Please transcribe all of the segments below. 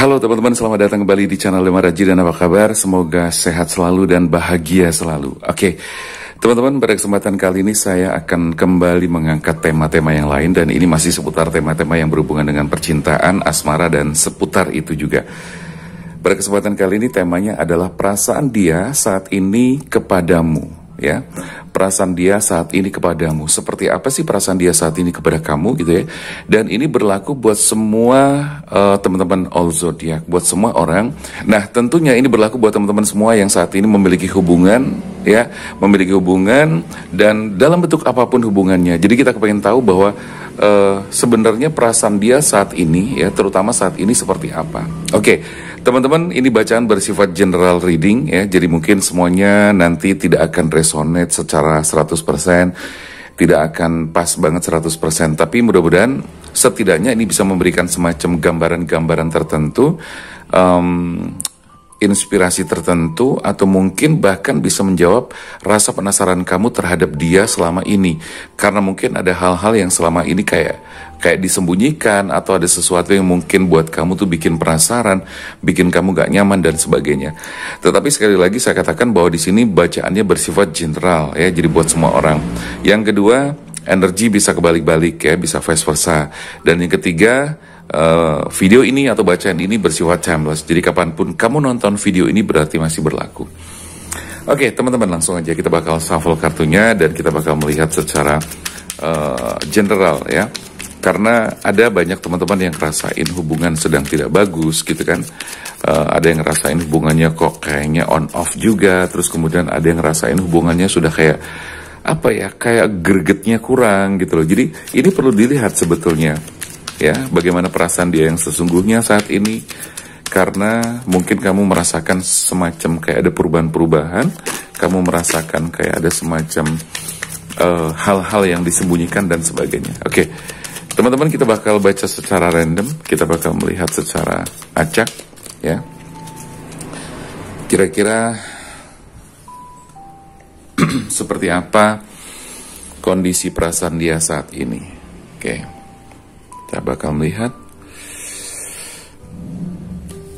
Halo teman-teman, selamat datang kembali di channel Lemah Raji dan apa kabar? Semoga sehat selalu dan bahagia selalu. Oke, teman-teman, pada kesempatan kali ini saya akan kembali mengangkat tema-tema yang lain. Dan ini masih seputar tema-tema yang berhubungan dengan percintaan, asmara, dan seputar itu juga. Pada kesempatan kali ini temanya adalah perasaan dia saat ini kepadamu. Ya, perasaan dia saat ini kepadamu. Seperti apa sih perasaan dia saat ini kepada kamu gitu ya. Dan ini berlaku buat semua teman-teman all zodiac, buat semua orang. Nah, tentunya ini berlaku buat teman-teman semua yang saat ini memiliki hubungan, ya, memiliki hubungan dan dalam bentuk apapun hubungannya. Jadi kita kepengen tahu bahwa sebenarnya perasaan dia saat ini, ya, terutama saat ini seperti apa. Oke, teman-teman, ini bacaan bersifat general reading, ya, jadi mungkin semuanya nanti tidak akan resonate secara 100%, tidak akan pas banget 100%, tapi mudah-mudahan setidaknya ini bisa memberikan semacam gambaran-gambaran tertentu, inspirasi tertentu, atau mungkin bahkan bisa menjawab rasa penasaran kamu terhadap dia selama ini. Karena mungkin ada hal-hal yang selama ini kayak disembunyikan, atau ada sesuatu yang mungkin buat kamu tuh bikin penasaran, bikin kamu gak nyaman dan sebagainya. Tetapi sekali lagi saya katakan bahwa di sini bacaannya bersifat general, ya, jadi buat semua orang. Yang kedua, energi bisa kebalik-balik, ya, bisa vice versa. Dan yang ketiga, video ini atau bacaan ini bersifat timeless. Jadi kapanpun kamu nonton video ini berarti masih berlaku. Oke, teman-teman, langsung aja kita bakal shuffle kartunya dan kita bakal melihat secara general, ya. Karena ada banyak teman-teman yang ngerasain hubungan sedang tidak bagus gitu kan. Ada yang ngerasain hubungannya kok kayaknya on off juga. Terus kemudian ada yang ngerasain hubungannya sudah kayak apa ya, kayak gregetnya kurang gitu loh. Jadi ini perlu dilihat sebetulnya, ya, bagaimana perasaan dia yang sesungguhnya saat ini. Karena mungkin kamu merasakan semacam kayak ada perubahan-perubahan, kamu merasakan kayak ada semacam hal-hal yang disembunyikan dan sebagainya. Oke, teman-teman, kita bakal baca secara random, kita bakal melihat secara acak, ya. Kira-kira seperti apa kondisi perasaan dia saat ini. Oke, kita bakal melihat.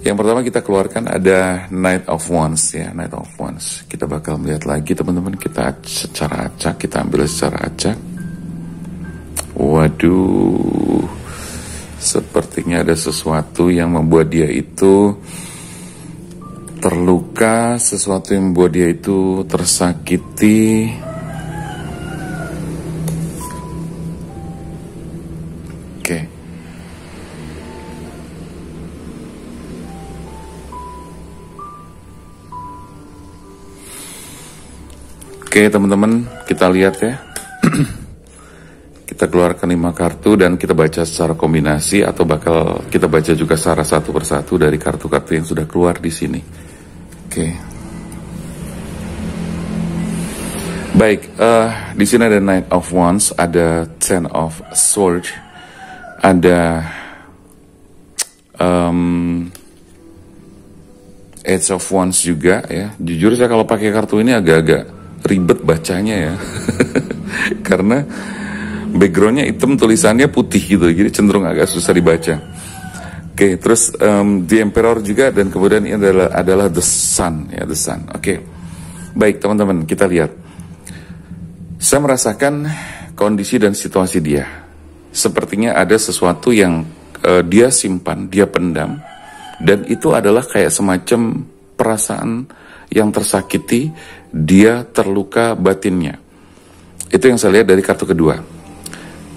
Yang pertama kita keluarkan ada Knight of Wands, ya, Knight of Wands. Kita bakal melihat lagi teman-teman, kita secara acak, kita ambil secara acak. Waduh, sepertinya ada sesuatu yang membuat dia itu terluka, sesuatu yang membuat dia itu tersakiti. Oke, teman-teman, kita lihat ya. Kita keluarkan 5 kartu dan kita baca secara kombinasi atau bakal kita baca juga secara satu persatu dari kartu-kartu yang sudah keluar di sini. Oke. Baik, di sini ada Knight of Wands, ada Ten of Swords, ada Eight of Wands juga, ya. Jujur saya kalau pakai kartu ini agak-agak ribet bacanya, ya. Karena backgroundnya hitam, tulisannya putih gitu, jadi cenderung agak susah dibaca. Oke, terus The Emperor juga, dan kemudian ini adalah The Sun, ya, The Sun. Oke, baik teman-teman, kita lihat. Saya merasakan kondisi dan situasi dia. Sepertinya ada sesuatu yang dia simpan, dia pendam, dan itu adalah kayak semacam perasaan yang tersakiti, dia terluka batinnya. Itu yang saya lihat dari kartu kedua.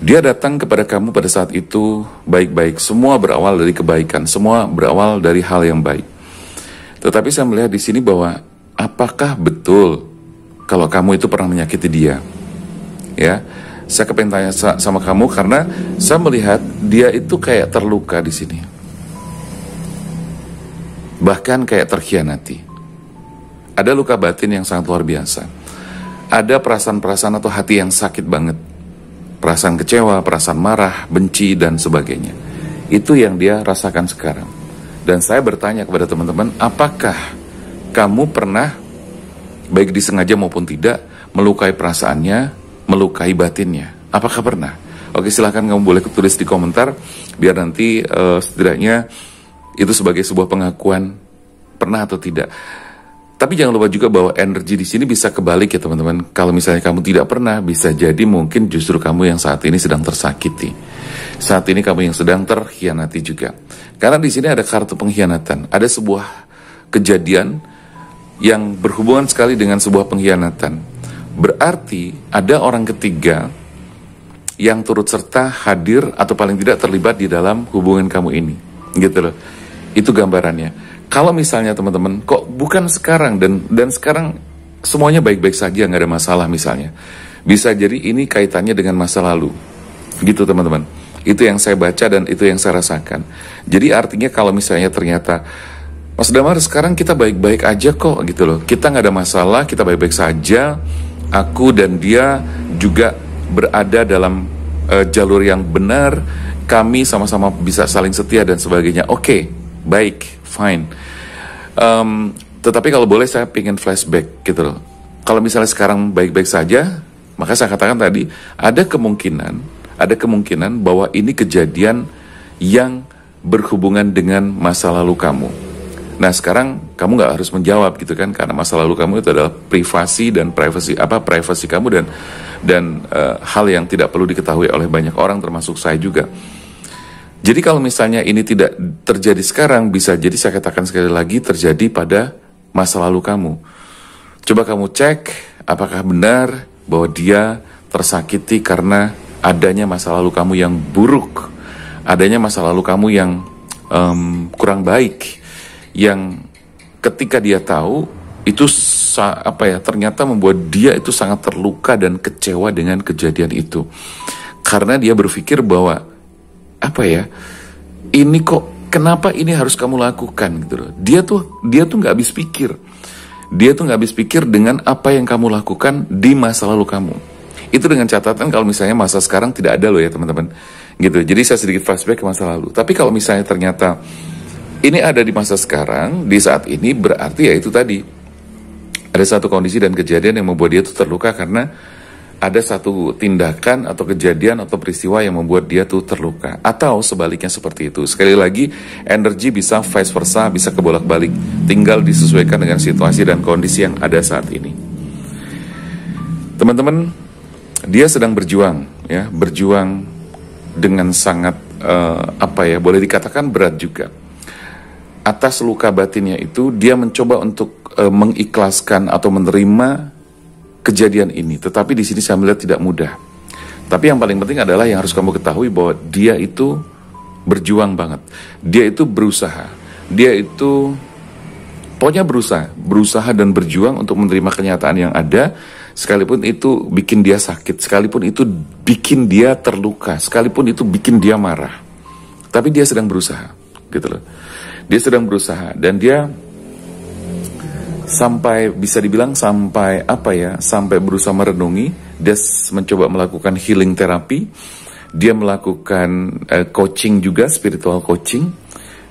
Dia datang kepada kamu pada saat itu baik-baik, semua berawal dari kebaikan, semua berawal dari hal yang baik. Tetapi saya melihat di sini bahwa apakah betul kalau kamu itu pernah menyakiti dia? Ya, saya kepengen tanya sama kamu karena saya melihat dia itu kayak terluka di sini, bahkan kayak terkhianati. Ada luka batin yang sangat luar biasa. Ada perasaan-perasaan atau hati yang sakit banget. Perasaan kecewa, perasaan marah, benci, dan sebagainya. Itu yang dia rasakan sekarang. Dan saya bertanya kepada teman-teman, apakah kamu pernah, baik disengaja maupun tidak, melukai perasaannya, melukai batinnya? Apakah pernah? Oke, silahkan kamu boleh tulis di komentar, biar nanti setidaknya itu sebagai sebuah pengakuan, pernah atau tidak. Tapi jangan lupa juga bahwa energi di sini bisa kebalik ya teman-teman. Kalau misalnya kamu tidak pernah, bisa jadi mungkin justru kamu yang saat ini sedang tersakiti. Saat ini kamu yang sedang terkhianati juga. Karena di sini ada kartu pengkhianatan. Ada sebuah kejadian yang berhubungan sekali dengan sebuah pengkhianatan. Berarti ada orang ketiga yang turut serta hadir atau paling tidak terlibat di dalam hubungan kamu ini. Gitu loh. Itu gambarannya. Kalau misalnya teman-teman, kok bukan sekarang dan sekarang semuanya baik-baik saja, nggak ada masalah misalnya. Bisa jadi ini kaitannya dengan masa lalu. Gitu teman-teman. Itu yang saya baca dan itu yang saya rasakan. Jadi artinya kalau misalnya ternyata, Mas Damar sekarang kita baik-baik aja kok gitu loh. Kita nggak ada masalah, kita baik-baik saja. Aku dan dia juga berada dalam jalur yang benar. Kami sama-sama bisa saling setia dan sebagainya. Oke, baik. Fine. Tetapi kalau boleh saya pengen flashback gitu loh. Kalau misalnya sekarang baik-baik saja, maka saya katakan tadi ada kemungkinan bahwa ini kejadian yang berhubungan dengan masa lalu kamu. Nah sekarang kamu nggak harus menjawab gitu kan, karena masa lalu kamu itu adalah privasi kamu dan hal yang tidak perlu diketahui oleh banyak orang termasuk saya juga. Jadi kalau misalnya ini tidak terjadi sekarang, bisa jadi saya katakan sekali lagi terjadi pada masa lalu kamu. Coba kamu cek apakah benar bahwa dia tersakiti karena adanya masa lalu kamu yang buruk, adanya masa lalu kamu yang kurang baik, yang ketika dia tahu itu ternyata membuat dia itu sangat terluka dan kecewa dengan kejadian itu. Karena dia berpikir bahwa ini kok kenapa ini harus kamu lakukan gitu loh. Dia tuh nggak habis pikir. Dia tuh nggak habis pikir dengan apa yang kamu lakukan di masa lalu kamu. Itu dengan catatan kalau misalnya masa sekarang tidak ada loh ya teman-teman. Gitu. Jadi saya sedikit flashback ke masa lalu. Tapi kalau misalnya ternyata ini ada di masa sekarang, di saat ini, berarti ya itu tadi ada satu kondisi dan kejadian yang membuat dia tuh terluka karena ada satu tindakan atau kejadian atau peristiwa yang membuat dia tuh terluka. Atau sebaliknya seperti itu. Sekali lagi, energi bisa vice versa, bisa kebolak-balik. Tinggal disesuaikan dengan situasi dan kondisi yang ada saat ini. Teman-teman, dia sedang berjuang, ya, berjuang dengan sangat, boleh dikatakan berat juga. Atas luka batinnya itu, dia mencoba untuk mengikhlaskan atau menerima kejadian ini, tetapi di sini saya melihat tidak mudah. Tapi yang paling penting adalah yang harus kamu ketahui bahwa dia itu berjuang banget. Dia itu berusaha. Dia itu pokoknya berusaha dan berjuang untuk menerima kenyataan yang ada, sekalipun itu bikin dia sakit, sekalipun itu bikin dia terluka, sekalipun itu bikin dia marah. Tapi dia sedang berusaha, gitu loh. Dia sedang berusaha dan dia sampai bisa dibilang sampai berusaha merenungi. Dia mencoba melakukan healing terapi, dia melakukan coaching juga, spiritual coaching,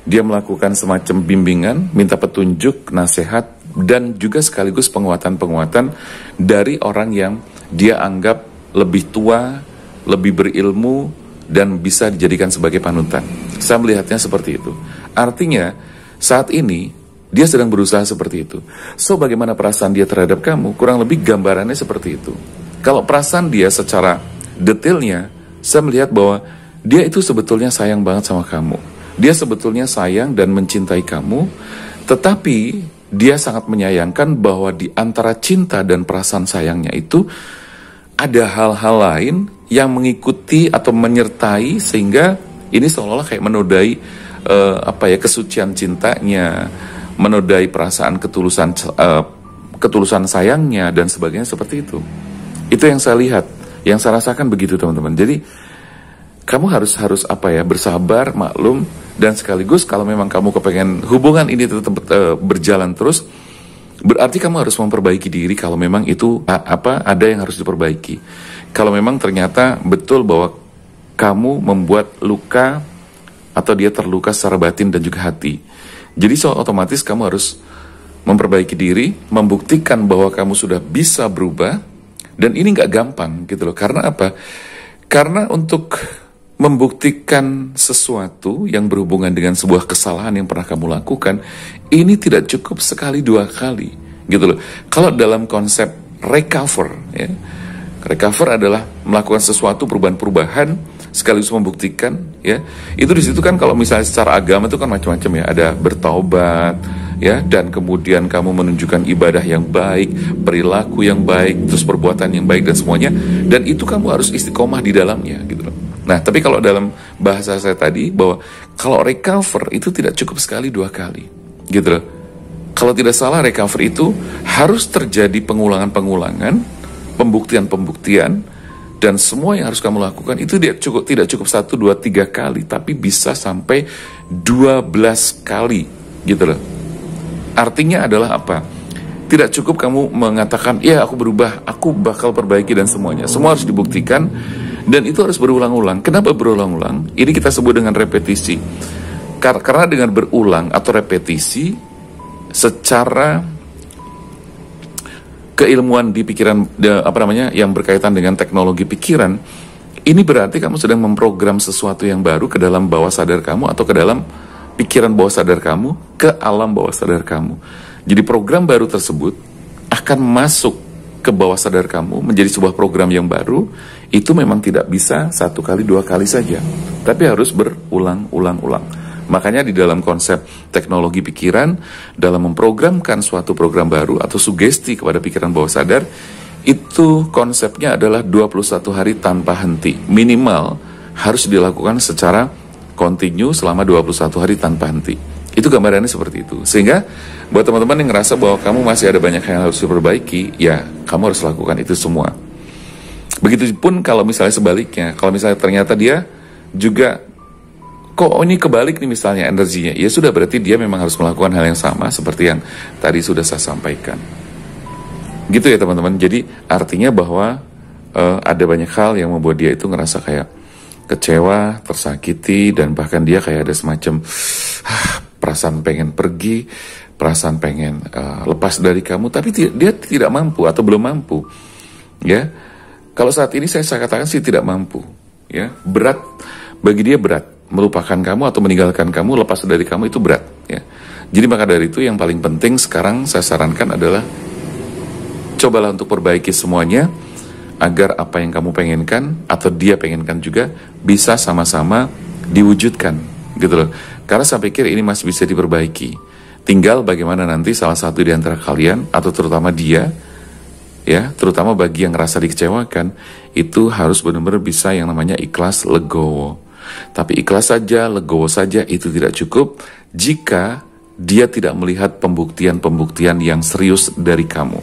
dia melakukan semacam bimbingan, minta petunjuk, nasihat, dan juga sekaligus penguatan-penguatan dari orang yang dia anggap lebih tua, lebih berilmu, dan bisa dijadikan sebagai panutan. Saya melihatnya seperti itu. Artinya saat ini dia sedang berusaha seperti itu. So, bagaimana perasaan dia terhadap kamu? Kurang lebih gambarannya seperti itu. Kalau perasaan dia secara detailnya, saya melihat bahwa dia itu sebetulnya sayang banget sama kamu. Dia sebetulnya sayang dan mencintai kamu, tetapi dia sangat menyayangkan bahwa di antara cinta dan perasaan sayangnya itu ada hal-hal lain yang mengikuti atau menyertai, sehingga ini seolah-olah kayak menodai kesucian cintanya, menodai perasaan ketulusan sayangnya dan sebagainya seperti itu. Itu yang saya lihat, yang saya rasakan begitu teman-teman. Jadi kamu harus bersabar, maklum, dan sekaligus kalau memang kamu kepengen hubungan ini tetap berjalan terus, berarti kamu harus memperbaiki diri kalau memang itu ada yang harus diperbaiki. Kalau memang ternyata betul bahwa kamu membuat luka atau dia terluka secara batin dan juga hati. Jadi otomatis kamu harus memperbaiki diri, membuktikan bahwa kamu sudah bisa berubah, dan ini nggak gampang gitu loh. Karena apa? Karena untuk membuktikan sesuatu yang berhubungan dengan sebuah kesalahan yang pernah kamu lakukan, ini tidak cukup sekali dua kali, gitu loh. Kalau dalam konsep recover, ya, recover adalah melakukan sesuatu perubahan-perubahan sekaligus membuktikan, ya. Itu di situ kan kalau misalnya secara agama itu kan macam-macam ya, ada bertaubat, ya, dan kemudian kamu menunjukkan ibadah yang baik, perilaku yang baik, terus perbuatan yang baik dan semuanya, dan itu kamu harus istiqomah di dalamnya, gitu loh. Nah, tapi kalau dalam bahasa saya tadi, bahwa kalau recover itu tidak cukup sekali dua kali, gitu loh. Kalau tidak salah, recover itu harus terjadi pengulangan-pengulangan, pembuktian-pembuktian, dan semua yang harus kamu lakukan itu tidak cukup 1, 2, 3 kali, tapi bisa sampai 12 kali, gitu loh. Artinya adalah apa? Tidak cukup kamu mengatakan, ya aku berubah, aku bakal perbaiki dan semuanya. Semua harus dibuktikan. Dan itu harus berulang-ulang. Kenapa berulang-ulang? Ini kita sebut dengan repetisi. Karena dengan berulang atau repetisi, secara keilmuan di pikiran, yang berkaitan dengan teknologi pikiran, ini berarti kamu sedang memprogram sesuatu yang baru ke dalam bawah sadar kamu atau ke dalam pikiran bawah sadar kamu, ke alam bawah sadar kamu. Jadi program baru tersebut akan masuk ke bawah sadar kamu menjadi sebuah program yang baru. Itu memang tidak bisa 1 kali 2 kali saja, tapi harus berulang-ulang-ulang. Makanya di dalam konsep teknologi pikiran, dalam memprogramkan suatu program baru atau sugesti kepada pikiran bawah sadar, itu konsepnya adalah 21 hari tanpa henti. Minimal harus dilakukan secara kontinu selama 21 hari tanpa henti. Itu gambarannya seperti itu. Sehingga buat teman-teman yang ngerasa bahwa kamu masih ada banyak hal yang harus diperbaiki, ya kamu harus lakukan itu semua. Begitupun kalau misalnya sebaliknya, kalau misalnya ternyata dia juga, kok ini kebalik nih misalnya energinya, ya sudah, berarti dia memang harus melakukan hal yang sama seperti yang tadi sudah saya sampaikan. Gitu ya teman-teman. Jadi artinya bahwa ada banyak hal yang membuat dia itu ngerasa kayak kecewa, tersakiti, dan bahkan dia kayak ada semacam perasaan pengen pergi, perasaan pengen lepas dari kamu, tapi dia tidak mampu atau belum mampu, ya. Kalau saat ini saya katakan sih tidak mampu, ya. Berat, bagi dia berat. Melupakan kamu atau meninggalkan kamu, lepas dari kamu itu berat, ya. Jadi maka dari itu yang paling penting sekarang saya sarankan adalah cobalah untuk perbaiki semuanya, agar apa yang kamu pengenkan atau dia pengenkan juga bisa sama-sama diwujudkan, gitu loh. Karena saya pikir ini masih bisa diperbaiki. Tinggal bagaimana nanti salah satu di antara kalian, atau terutama dia, ya, terutama bagi yang ngerasa dikecewakan, itu harus benar-benar bisa yang namanya ikhlas, legowo. Tapi ikhlas saja, legowo saja itu tidak cukup jika dia tidak melihat pembuktian-pembuktian yang serius dari kamu.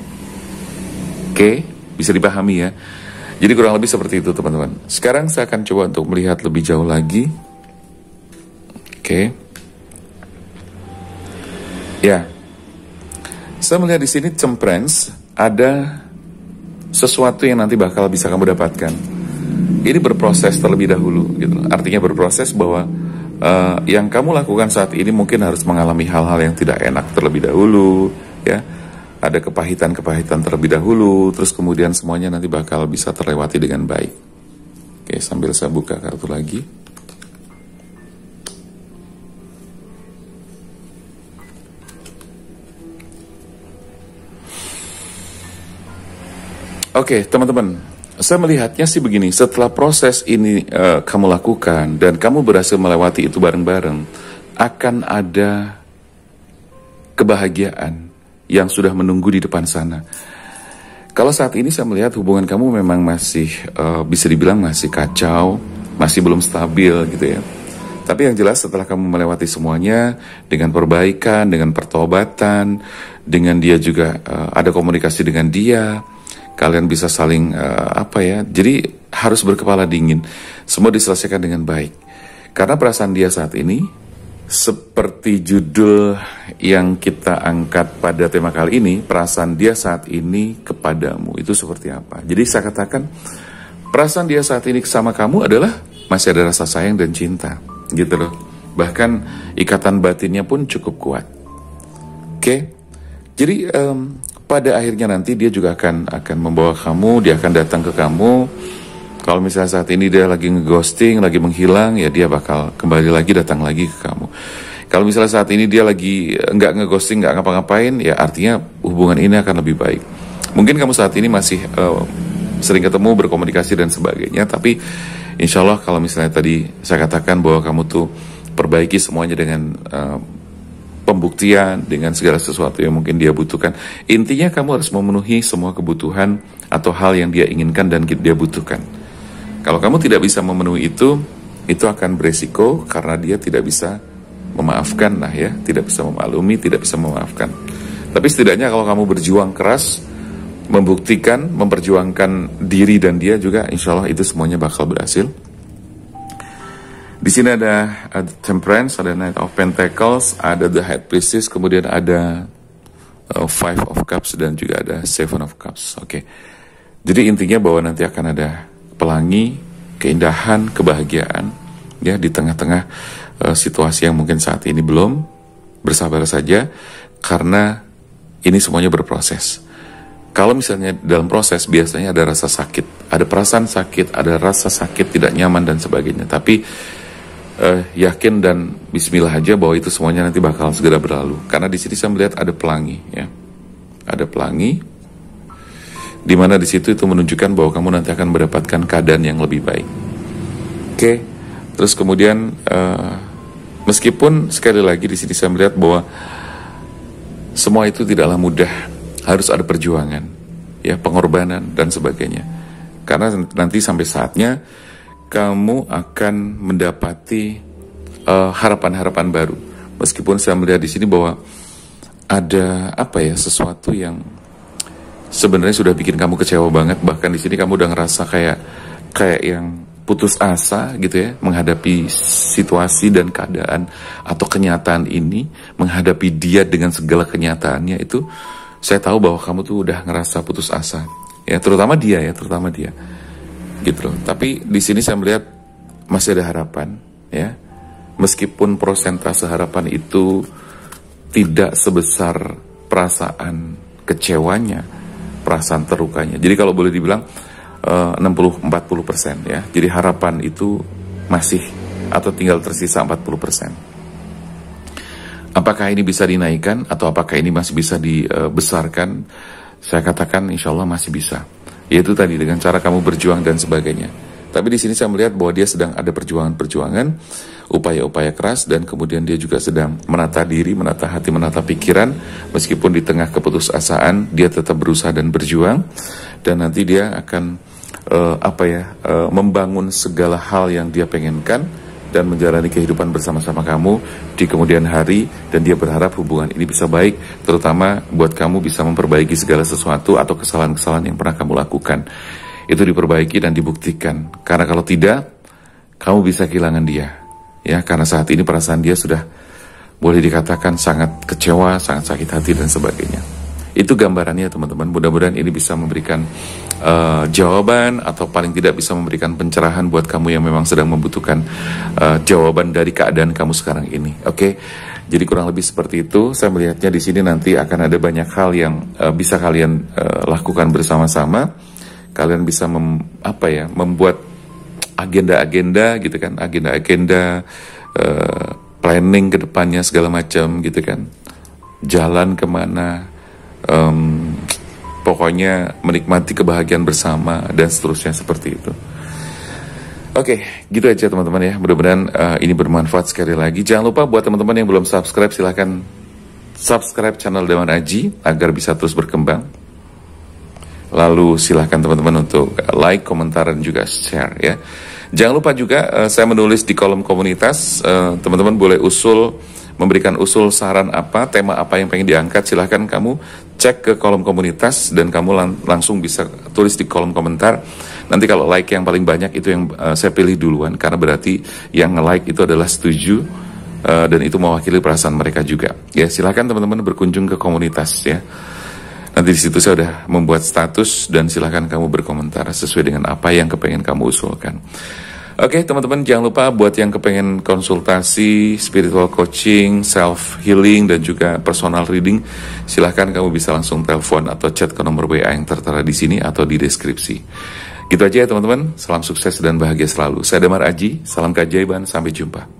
Oke, bisa dipahami ya. Jadi kurang lebih seperti itu teman-teman. Sekarang saya akan coba untuk melihat lebih jauh lagi. Oke. Ya. Saya melihat di sini cemprens, ada sesuatu yang nanti bakal bisa kamu dapatkan. Ini berproses terlebih dahulu, gitu. Artinya berproses bahwa yang kamu lakukan saat ini mungkin harus mengalami hal-hal yang tidak enak terlebih dahulu, ya. Ada kepahitan-kepahitan terlebih dahulu, terus kemudian semuanya nanti bakal bisa terlewati dengan baik. Oke, sambil saya buka kartu lagi. Oke, teman-teman, saya melihatnya sih begini, setelah proses ini kamu lakukan dan kamu berhasil melewati itu bareng-bareng, akan ada kebahagiaan yang sudah menunggu di depan sana. Kalau saat ini saya melihat hubungan kamu memang masih bisa dibilang masih kacau, masih belum stabil gitu ya. Tapi yang jelas setelah kamu melewati semuanya dengan perbaikan, dengan pertobatan, dengan dia juga ada komunikasi dengan dia, kalian bisa saling jadi harus berkepala dingin. Semua diselesaikan dengan baik. Karena perasaan dia saat ini, seperti judul yang kita angkat pada tema kali ini, perasaan dia saat ini kepadamu itu seperti apa. Jadi saya katakan, perasaan dia saat ini sama kamu adalah masih ada rasa sayang dan cinta, gitu loh. Bahkan ikatan batinnya pun cukup kuat. Oke, jadi pada akhirnya nanti dia juga akan membawa kamu, dia akan datang ke kamu Kalau misalnya saat ini dia lagi ngeghosting, lagi menghilang, ya dia bakal kembali lagi, datang lagi ke kamu. Kalau misalnya saat ini dia lagi nggak ngeghosting, nggak ngapa-ngapain, ya artinya hubungan ini akan lebih baik. Mungkin kamu saat ini masih sering ketemu, berkomunikasi dan sebagainya, tapi insya Allah kalau misalnya tadi saya katakan bahwa kamu tuh perbaiki semuanya dengan pembuktian, dengan segala sesuatu yang mungkin dia butuhkan. Intinya kamu harus memenuhi semua kebutuhan atau hal yang dia inginkan dan dia butuhkan. Kalau kamu tidak bisa memenuhi itu akan beresiko karena dia tidak bisa memaafkan, nah ya, tidak bisa memaklumi, tidak bisa memaafkan. Tapi setidaknya kalau kamu berjuang keras, membuktikan, memperjuangkan diri dan dia juga, insya Allah itu semuanya bakal berhasil. Di sini ada Temperance, ada Knight of Pentacles, ada The High Priestess, kemudian ada Five of Cups dan juga ada Seven of Cups. Oke. Jadi intinya bahwa nanti akan ada pelangi, keindahan, kebahagiaan, ya, di tengah-tengah situasi yang mungkin saat ini belum. Bersabar saja, karena ini semuanya berproses. Kalau misalnya dalam proses biasanya ada rasa sakit, ada perasaan sakit, ada rasa sakit, tidak nyaman dan sebagainya. Tapi yakin dan bismillah aja bahwa itu semuanya nanti bakal segera berlalu. Karena di sini saya melihat ada pelangi, ya, ada pelangi, di mana di situ itu menunjukkan bahwa kamu nanti akan mendapatkan keadaan yang lebih baik. Oke, terus kemudian meskipun sekali lagi di sini saya melihat bahwa semua itu tidaklah mudah, harus ada perjuangan, ya, pengorbanan dan sebagainya. Karena nanti sampai saatnya kamu akan mendapati harapan-harapan baru. Meskipun saya melihat di sini bahwa ada sesuatu yang sebenarnya sudah bikin kamu kecewa banget. Bahkan di sini kamu udah ngerasa kayak yang putus asa gitu ya, menghadapi situasi dan keadaan atau kenyataan ini, menghadapi dia dengan segala kenyataannya itu. Saya tahu bahwa kamu tuh udah ngerasa putus asa, ya, terutama dia gitu loh. Tapi di sini saya melihat masih ada harapan, ya, meskipun persentase harapan itu tidak sebesar perasaan kecewanya, perasaan terlukanya. Jadi kalau boleh dibilang 60-40%, ya. Jadi harapan itu masih atau tinggal tersisa 40%. Apakah ini bisa dinaikkan atau apakah ini masih bisa dibesarkan? Saya katakan insya Allah masih bisa. Yaitu tadi dengan cara kamu berjuang dan sebagainya. Tapi di sini saya melihat bahwa dia sedang ada perjuangan-perjuangan, upaya-upaya keras, dan kemudian dia juga sedang menata diri, menata hati, menata pikiran. Meskipun di tengah keputusasaan, dia tetap berusaha dan berjuang. Dan nanti dia akan membangun segala hal yang dia pengenkan dan menjalani kehidupan bersama-sama kamu di kemudian hari. Dan dia berharap hubungan ini bisa baik, terutama buat kamu bisa memperbaiki segala sesuatu atau kesalahan-kesalahan yang pernah kamu lakukan. Itu diperbaiki dan dibuktikan. Karena kalau tidak, kamu bisa kehilangan dia, ya, karena saat ini perasaan dia sudah boleh dikatakan sangat kecewa, sangat sakit hati dan sebagainya. Itu gambarannya teman-teman. Mudah-mudahan ini bisa memberikan jawaban atau paling tidak bisa memberikan pencerahan buat kamu yang memang sedang membutuhkan jawaban dari keadaan kamu sekarang ini. Oke, jadi kurang lebih seperti itu. Saya melihatnya di sini nanti akan ada banyak hal yang bisa kalian lakukan bersama-sama. Kalian bisa membuat agenda-agenda gitu kan, agenda-agenda planning ke depannya segala macam gitu kan. Jalan kemana, pokoknya menikmati kebahagiaan bersama dan seterusnya seperti itu. Oke, gitu aja teman-teman ya. Mudah-mudahan ini bermanfaat sekali lagi. Jangan lupa buat teman-teman yang belum subscribe, silahkan subscribe channel Dewan Aji agar bisa terus berkembang. Lalu silahkan teman-teman untuk like, komentar, dan juga share ya. Jangan lupa juga saya menulis di kolom komunitas. Teman-teman boleh memberikan usul, saran apa, tema apa yang pengen diangkat. Silahkan kamu cek ke kolom komunitas dan kamu langsung bisa tulis di kolom komentar. Nanti kalau like yang paling banyak itu yang saya pilih duluan, karena berarti yang nge-like itu adalah setuju dan itu mewakili perasaan mereka juga. Ya, silahkan teman-teman berkunjung ke komunitas ya. Nanti di situ saya udah membuat status dan silahkan kamu berkomentar sesuai dengan apa yang kepengen kamu usulkan. Oke teman-teman, jangan lupa buat yang kepengen konsultasi, spiritual coaching, self healing, dan juga personal reading, silahkan kamu bisa langsung telepon atau chat ke nomor WA yang tertera di sini atau di deskripsi. Itu aja ya teman-teman, salam sukses dan bahagia selalu. Saya Damar Aji, salam keajaiban, sampai jumpa.